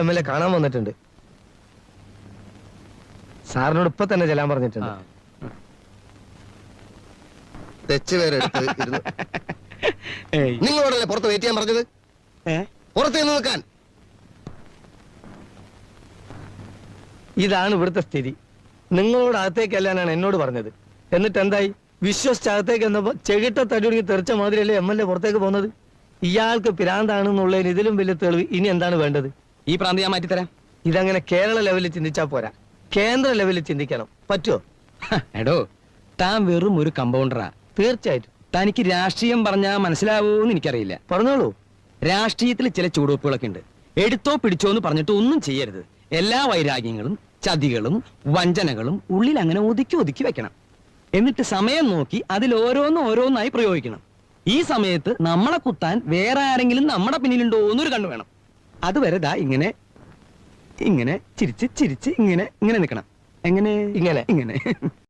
MLA കാണാൻ വന്നിട്ടുണ്ട്. സാറിനോട് ഇപ്പൊ തന്നെ ചെല്ലാൻ പറഞ്ഞിട്ടുണ്ട്. നിങ്ങളോടല്ലേ പുറത്ത് വെയിറ്റ് ചെയ്യാൻ പറഞ്ഞത്? പുറത്ത് നിന്ന് നിൽക്കാൻ. ഇതാണ് ഇവിടുത്തെ സ്ഥിതി. നിങ്ങളോട് അകത്തേക്ക് അല്ലാനാണ് എന്നോട് പറഞ്ഞത്. എന്നിട്ട് എന്തായി? വിശ്വസിച്ച് അകത്തേക്ക് എന്നപ്പോ ചെകിട്ട തടി തെറിച്ച മാതിരിയല്ലേ MLA പുറത്തേക്ക് പോകുന്നത്. ഇയാൾക്ക് പിരാന്താണെന്നുള്ളതിന് ഇതിലും വലിയ തെളിവ് ഇനി എന്താണ് വേണ്ടത്? ഈ പ്രാന്തി ഞാൻ മാറ്റിത്തരാം. ഇതങ്ങനെ കേരള ലെവലിൽ ചിന്തിച്ചാ പോരാ, കേന്ദ്ര ലെവലിൽ ചിന്തിക്കണം. പറ്റുമോ? എടോ, താൻ വെറും ഒരു കമ്പൗണ്ടറാ. തീർച്ചയായിട്ടും. തനിക്ക് രാഷ്ട്രീയം പറഞ്ഞാ മനസ്സിലാവൂന്ന് എനിക്കറിയില്ല. പറഞ്ഞോളൂ. രാഷ്ട്രീയത്തിൽ ചില ചുവടുവെപ്പുകളൊക്കെ ഉണ്ട്. എടുത്തോ പിടിച്ചോ എന്ന് പറഞ്ഞിട്ട് ഒന്നും ചെയ്യരുത്. എല്ലാ വൈരാഗ്യങ്ങളും ചതികളും വഞ്ചനകളും ഉള്ളിൽ അങ്ങനെ ഒതുക്കി ഒതുക്കി വെക്കണം. എന്നിട്ട് സമയം നോക്കി അതിൽ ഓരോന്നായി പ്രയോഗിക്കണം. ഈ സമയത്ത് നമ്മളെ കുത്താൻ വേറെ ആരെങ്കിലും നമ്മുടെ പിന്നിലുണ്ടോ എന്നൊരു കണ്ണു വേണം. അതുവരെ ദാ ഇങ്ങനെ ഇങ്ങനെ ചിരിച്ച് ചിരിച്ച് ഇങ്ങനെ ഇങ്ങനെ നിൽക്കണം. എങ്ങനെ? ഇങ്ങനെ ഇങ്ങനെ